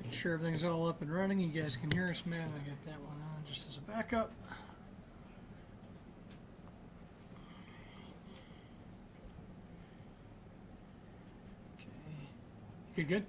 Making sure everything's all up and running. You guys can hear us, man. I got that one on just as a backup. Okay. Good.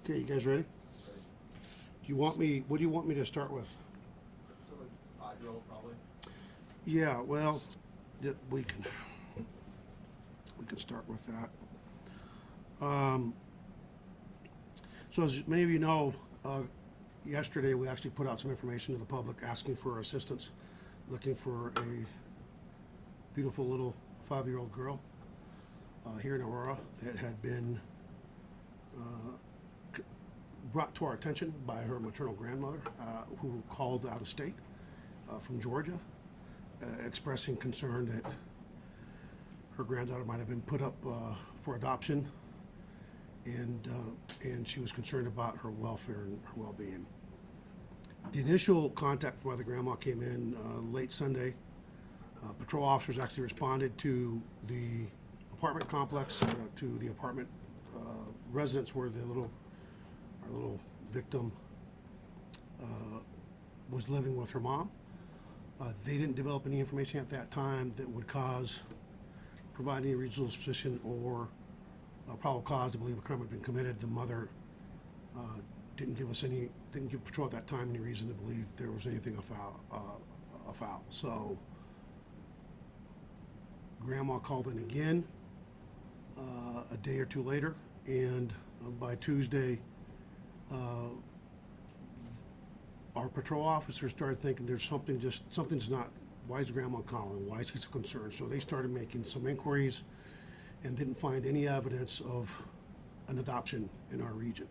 Okay, you guys ready? Do you want me, what do you want me to start with? So like 5-year-old probably. Yeah, well, we can start with that. So as many of you know, yesterday we actually put out some information to the public asking for assistance, looking for a beautiful little 5-year-old girl here in Aurora that had been brought to our attention by her maternal grandmother, who called out of state from Georgia, expressing concern that her granddaughter might have been put up for adoption, and she was concerned about her welfare and her well-being. The initial contact from the grandma came in late Sunday. Patrol officers actually responded to the apartment complex, to the apartment residence where our little victim was living with her mom. They didn't develop any information at that time that would provide any reasonable suspicion or probable cause to believe a crime had been committed. The mother didn't give patrol at that time any reason to believe there was anything afoul. So grandma called in again a day or two later, and by Tuesday, our patrol officers started thinking something's not, why is grandma calling? Why is she so concerned? So they started making some inquiries and didn't find any evidence of an adoption in our region.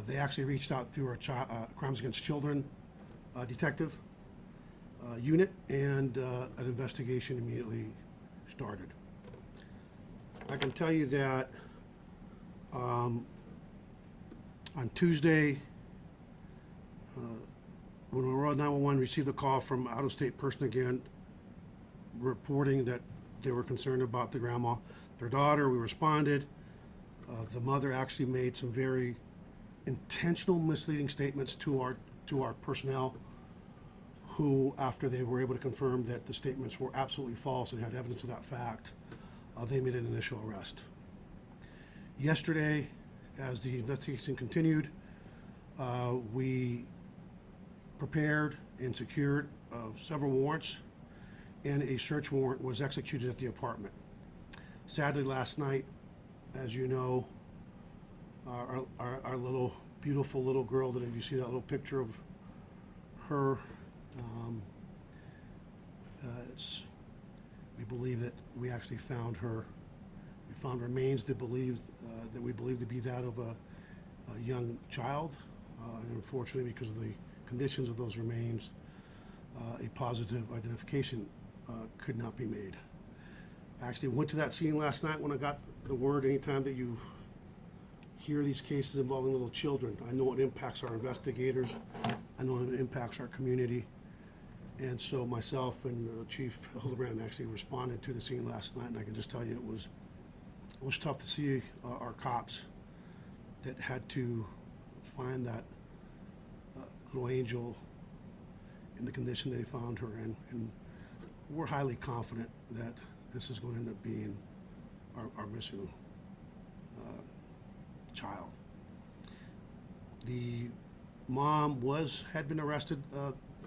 They actually reached out through our Crimes Against Children detective unit, and an investigation immediately started. I can tell you that on Tuesday, when Aurora 911 received a call from out-of-state person again, reporting that they were concerned about the grandma, their daughter, we responded. The mother actually made some very intentional misleading statements to our personnel, who, after they were able to confirm that the statements were absolutely false and had evidence of that fact, they made an initial arrest. Yesterday, as the investigation continued, we prepared and secured several warrants, and a search warrant was executed at the apartment. Sadly, last night, as you know, our little beautiful little girl, that if you see that little picture of her, we believe that we actually found her. We found remains that we believe to be that of a young child, and unfortunately, because of the conditions of those remains, a positive identification could not be made. I actually went to that scene last night when I got the word. Anytime that you hear these cases involving little children, I know it impacts our investigators. I know it impacts our community. And so myself and Chief Hildebrand actually responded to the scene last night, and I can just tell you it was tough to see our cops that had to find that little angel in the condition they found her in. And we're highly confident that this is going to end up being our missing child. The mom had been arrested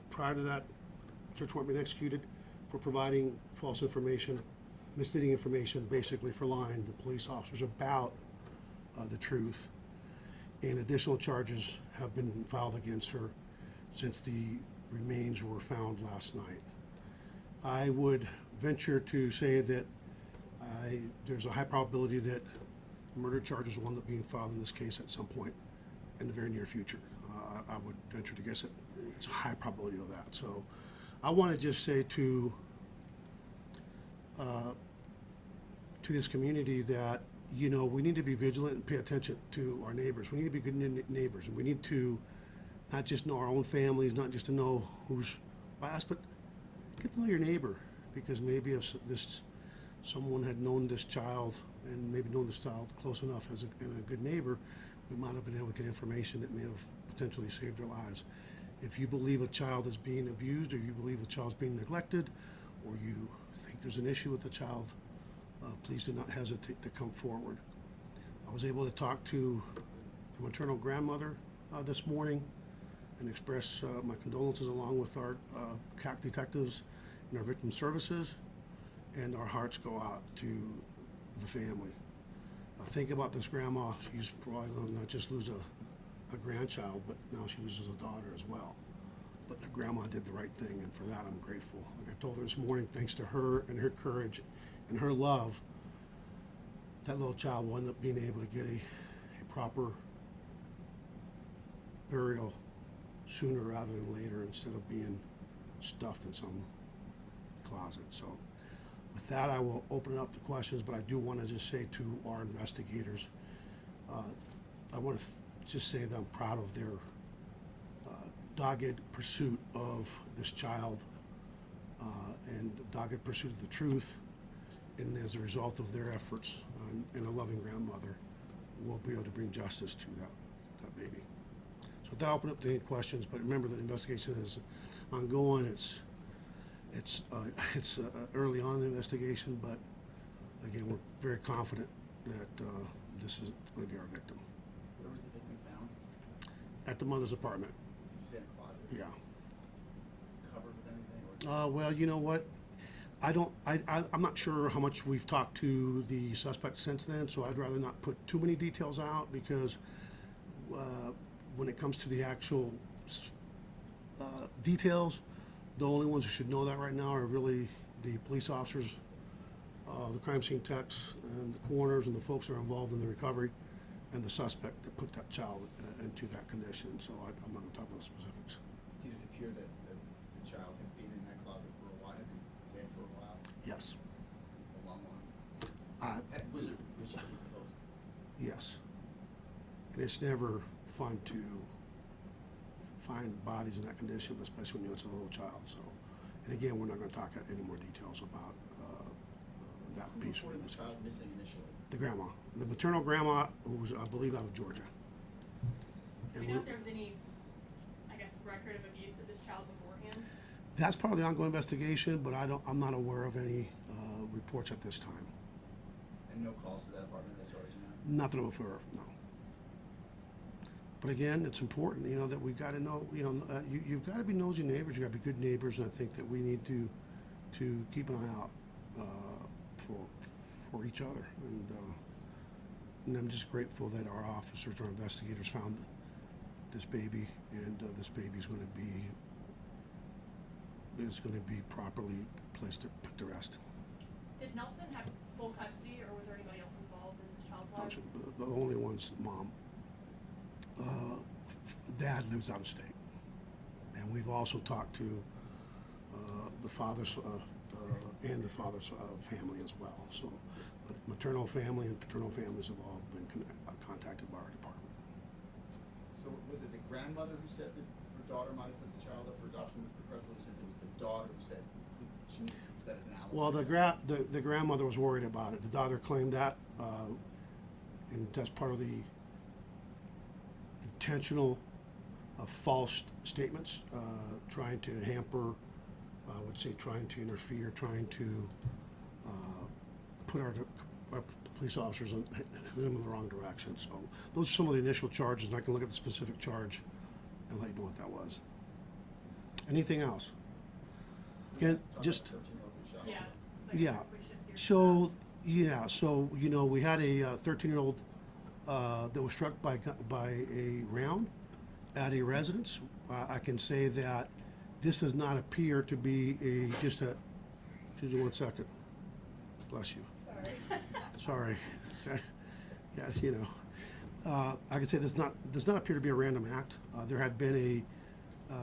prior to that search warrant being executed for providing false information, misleading information, basically for lying to police officers about the truth. And additional charges have been filed against her since the remains were found last night. I would venture to say that there's a high probability that murder charges will end up being filed in this case at some point in the very near future. I would venture to guess it's a high probability of that. So I want to just say to this community that, you know, we need to be vigilant and pay attention to our neighbors. We need to be good neighbors, and we need to not just know our own families, not just to know who's biased, but get to know your neighbor, because maybe if someone had known this child and maybe known this child close enough as a good neighbor, we might have been able to get information that may have potentially saved their lives. If you believe a child is being abused, or you believe a child's being neglected, or you think there's an issue with the child, please do not hesitate to come forward. I was able to talk to the maternal grandmother this morning and express my condolences, along with our CAC detectives and our victim services, and our hearts go out to the family. Think about this grandma. She's probably going to not just lose a grandchild, but now she loses a daughter as well. But the grandma did the right thing, and for that I'm grateful. Like I told her this morning, thanks to her and her courage and her love, that little child will end up being able to get a proper burial sooner rather than later, instead of being stuffed in some closet. So with that, I will open it up to questions, but I do want to just say to our investigators, I want to just say that I'm proud of their dogged pursuit of this child, and dogged pursuit of the truth. And as a result of their efforts and a loving grandmother, we'll be able to bring justice to that baby. So with that, I'll open up to any questions, but remember the investigation is ongoing. It's early on in the investigation, but again, we're very confident that this is going to be our victim. Where was the victim found? At the mother's apartment. Did you say in a closet? Yeah. Covered with anything? Or Well, you know what? I'm not sure how much we've talked to the suspect since then, so I'd rather not put too many details out, because when it comes to the actual details, the only ones who should know that right now are really the police officers, the crime scene techs, and the coroners, and the folks that are involved in the recovery, and the suspect that put that child into that condition. So I'm not going to talk about the specifics. did it appear that the child had been in that closet for a while, had been dead for a while? Yes. A long while? Was she close? Yes. And it's never fun to find bodies in that condition, but especially when it's a little child. So, and again, we're not going to talk any more details about that Who piece. reported the child missing initially? The grandma, the maternal grandma, who was, I believe, out of Georgia. Do And we know if there was any, I guess, record of abuse of this child beforehand? that's part of the ongoing investigation, but I'm not aware of any reports at this time. And no calls to that apartment as far as you know? Not that I'm aware of, no. But again, it's important, you know, that we got to know, you know, you've got to be nosy neighbors, you got to be good neighbors, and I think that we need to keep an eye out for each other. And I'm just grateful that our officers, our investigators, found this baby, and this baby is going to be properly placed to put to rest. Did Nelson have full custody, or was there anybody else involved in this child's life? The only one's mom. Dad lives out of state, and we've also talked to the father's and the father's family as well. So, but maternal family and paternal families have all been contacted by our department. So was it the grandmother who said that her daughter might have put the child up for adoption? The press release says it was the daughter who said she used that as an alibi. Well, the grandmother was worried about it. The daughter claimed that, and that's part of the intentional false statements, trying to hamper, I would say trying to interfere, trying to put our police officers in the wrong direction. So those are some of the initial charges, and I can look at the specific charge and let you know what that was. Anything else? Again, just... 13-year-old child. Yeah. Yeah. We shift gears. So you know, we had a 13-year-old that was struck by a round at a residence. I can say that this does not appear to be just a Excuse me 1 second. Bless you. Sorry. Okay. Yes, you know. I can say does not appear to be a random act. There had been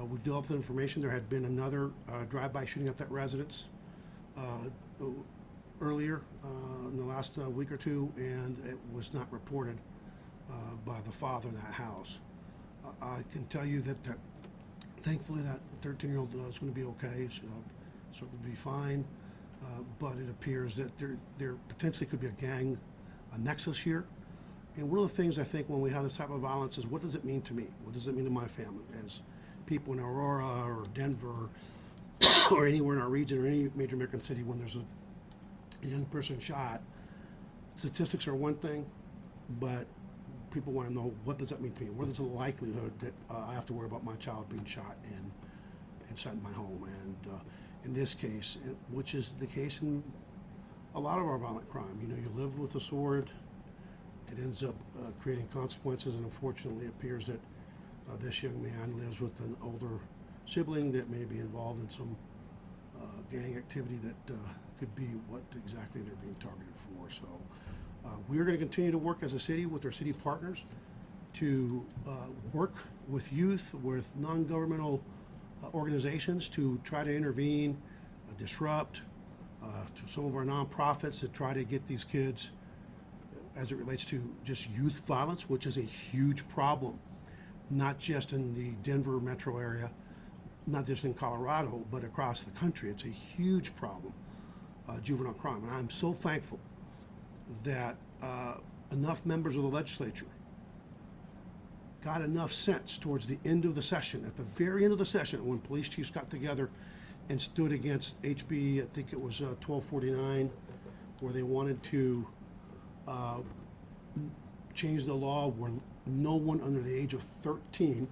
we've developed the information. There had been another drive-by shooting at that residence earlier in the last week or two, and it was not reported by the father in that house. I can tell you that thankfully that 13-year-old is going to be okay. She'll be fine, but it appears that there potentially could be a nexus here. And one of the things I think when we have this type of violence is, what does it mean to me? What does it mean to my family? As people in Aurora or Denver or anywhere in our region or any major American city, when there's a young person shot, statistics are one thing, but people want to know, what does that mean to me? What is the likelihood that I have to worry about my child being shot inside my home? And in this case, which is the case in a lot of our violent crime, you live with a sword, it ends up creating consequences, and unfortunately it appears that this young man lives with an older sibling that may be involved in some gang activity that could be what exactly they're being targeted for. So we're going to continue to work as a city with our city partners to work with youth, with non-governmental organizations to try to intervene, disrupt, to some of our nonprofits to try to get these kids, as it relates to just youth violence, which is a huge problem, not just in the Denver metro area, not just in Colorado, but across the country. It's a huge problem, juvenile crime. And I'm so thankful that enough members of the legislature got enough sense towards the end of the session, at the very end of the session, when police chiefs got together and stood against HB, I think it was 1249, where they wanted to change the law where no one under the age of 13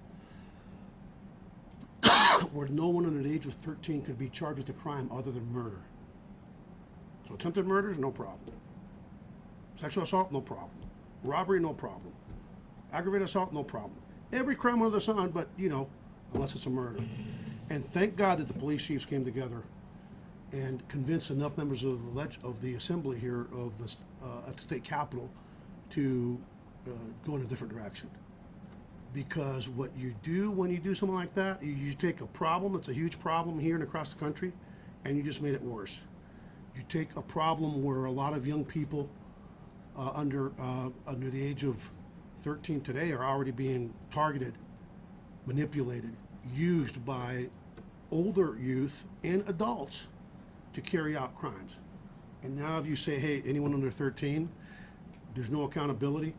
could be charged with a crime other than murder. So attempted murders, no problem. Sexual assault, no problem. Robbery, no problem. Aggravated assault, no problem. Every crime under the sun, but unless it's a murder. And thank God that the police chiefs came together and convinced enough members of the assembly here at the state capitol to go in a different direction. Because what you do when you do something like that, you take a problem that's a huge problem here and across the country, and you just made it worse. You take a problem where a lot of young people under the age of 13 today are already being targeted, manipulated, used by older youth and adults to carry out crimes. And now if you say, hey, anyone under 13, there's no accountability,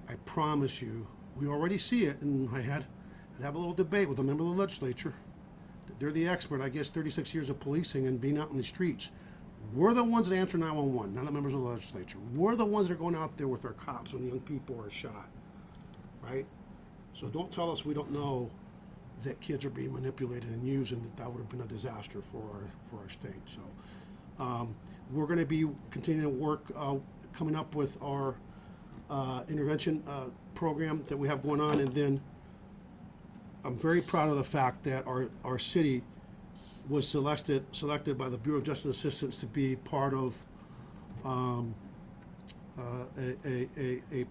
I promise you, we already see it, and I'd have a little debate with a member of the legislature. They're the expert, I guess, 36 years of policing and being out in the streets. We're the ones that answer 911, not the members of the legislature. We're the ones that are going out there with our cops when young people are shot, right? So don't tell us we don't know that kids are being manipulated and used, and that would have been a disaster for our state. So we're going to be continuing to work, coming up with our intervention program that we have going on, and then I'm very proud of the fact that our city was selected by the Bureau of Justice Assistance to be part of a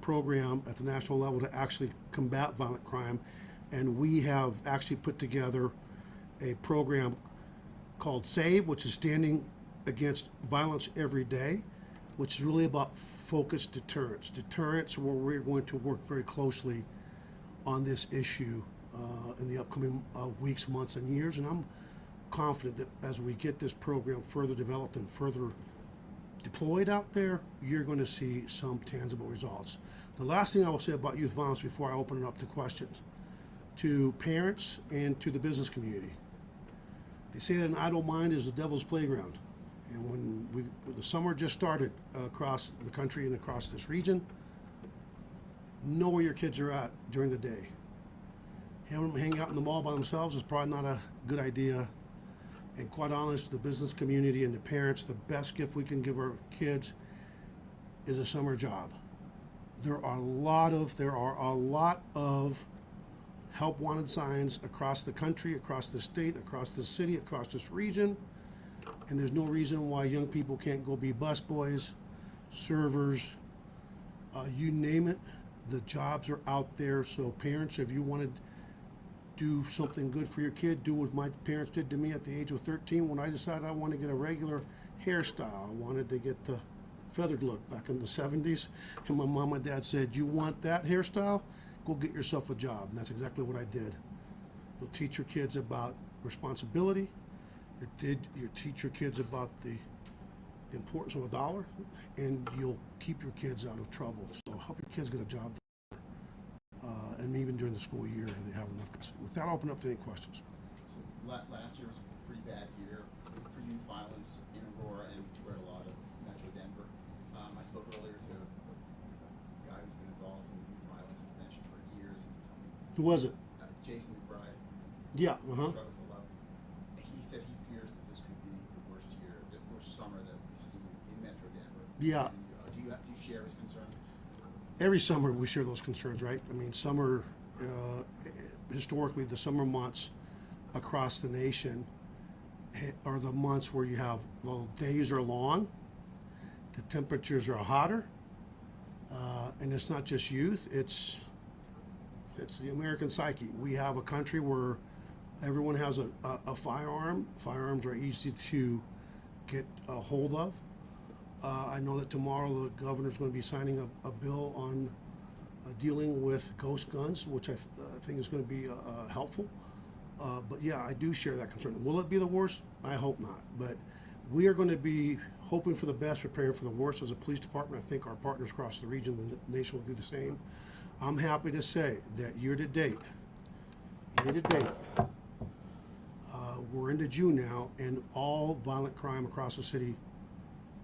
program at the national level to actually combat violent crime. And we have actually put together a program called SAVE, which is Standing Against Violence Every Day, which is really about focused deterrence. Deterrence where we're going to work very closely on this issue in the upcoming weeks, months, and years. And I'm confident that as we get this program further developed and further deployed out there, you're going to see some tangible results. The last thing I will say about youth violence before I open it up to questions, to parents and to the business community. They say that an idle mind is the devil's playground. And when the summer just started across the country and across this region, know where your kids are at during the day. Having them hang out in the mall by themselves is probably not a good idea. And quite honest, the business community and the parents, the best gift we can give our kids is a summer job. There are a lot of help wanted signs across the country, across the state, across the city, across this region. And there's no reason why young people can't go be busboys, servers, you name it. The jobs are out there. So parents, if you want to do something good for your kid, do what my parents did to me at the age of 13 when I decided I wanted to get a regular hairstyle. I wanted to get the feathered look back in the 70s. And my mom and dad said, you want that hairstyle? Go get yourself a job. And that's exactly what I did. You'll teach your kids about responsibility. You teach your kids about the importance of a dollar, and you'll keep your kids out of trouble. So help your kids get a job, and even during the school year, if they have enough. With that, I'll open up to any questions. So last year was a pretty bad year for youth violence in Aurora and throughout a lot of Metro Denver. I spoke earlier to a guy who's been involved in youth violence and prevention for years, and he told me Who was it? Jason McBride. Yeah. Struggle for Love. And he said he fears that this could be the worst year, the worst summer that we've seen in Metro Denver. Yeah. And, do you share his concern? Every summer we share those concerns, right? I mean, summer, historically, the summer months across the nation are the months where you have, well, days are long, the temperatures are hotter, and it's not just youth, it's the American psyche. We have a country where everyone has a firearm. Firearms are easy to get a hold of. I know that tomorrow the governor's going to be signing a bill on dealing with ghost guns, which I think is going to be helpful. But yeah, I do share that concern. Will it be the worst? I hope not. But we are going to be hoping for the best, preparing for the worst as a police department. I think our partners across the region, the nation, will do the same. I'm happy to say that year to date, we're into June now, and all violent crime across the city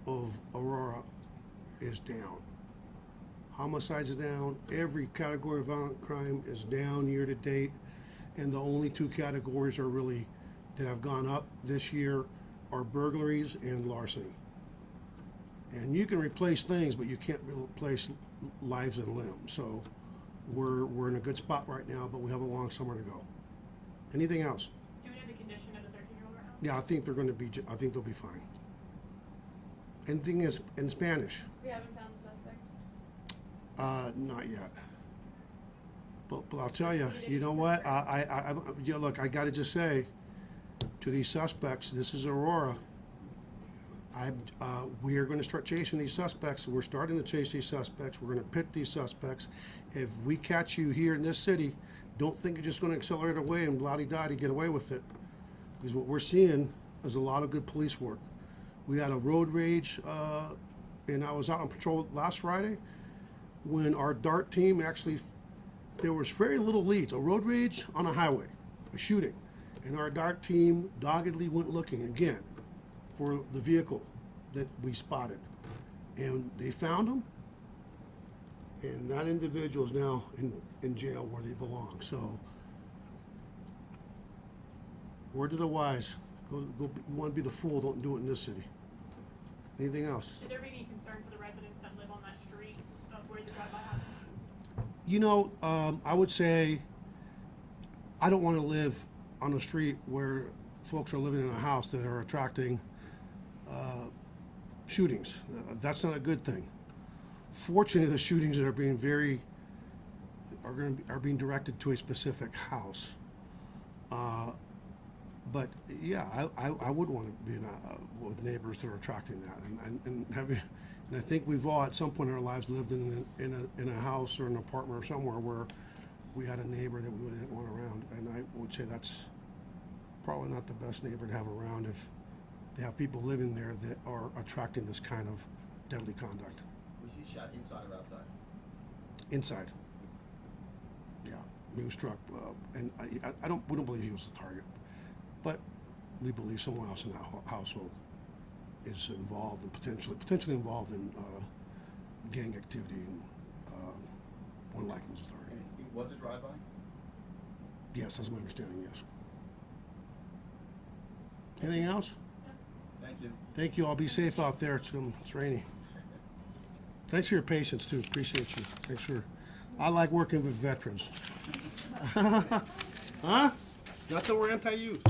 of Aurora is down. Homicides is down. Every category of violent crime is down year to date, and the only two categories are really that have gone up this year are burglaries and larceny. And you can replace things, but you can't replace lives and limbs. So we're in a good spot right now, but we have a long summer to go. Anything else? Do we know the condition of the 13-year-old right now? Yeah, I think they're going to be. I think they'll be fine. Anything is in Spanish? We haven't found the suspect. Not yet. But I'll tell you, you know what? Look, I got to just say, to these suspects, this is Aurora. We are going to start chasing these suspects. We're starting to chase these suspects. We're going to pit these suspects. If we catch you here in this city, don't think you're just going to accelerate away and blah-de-da to get away with it. Because what we're seeing is a lot of good police work. We had a road rage, and I was out on patrol last Friday when our DART team actually, there was very little leads. A road rage on a highway, a shooting. And our DART team doggedly went looking again for the vehicle that we spotted. And they found him, and that individual is now in jail where they belong. So, word to the wise, go, you want to be the fool, don't do it in this city. Anything else? Should there be any concern for the residents that live on that street where the drive-by happened? You know, I would say I don't want to live on a street where folks are living in a house that are attracting shootings. That's not a good thing. Fortunately, the shootings that are being are being directed to a specific house. But yeah, I would want to be with neighbors that are attracting that, and I think we've all at some point in our lives lived in a house or an apartment or somewhere where we had a neighbor that we really didn't want around, and I would say that's probably not the best neighbor to have around if they have people living there that are attracting this kind of deadly conduct. Was he shot inside or outside? Inside. Yeah, he was struck, and we don't believe he was the target, but we believe someone else in that household is involved and potentially involved in gang activity, and more likely was the target. And it was a drive-by? Yes, that's my understanding. Yes. Anything else? Thank you. Thank you all. Be safe out there. It's rainy. Thanks for your patience too. Appreciate you. Thanks for. I like working with veterans. Huh? Not that we're anti-youth.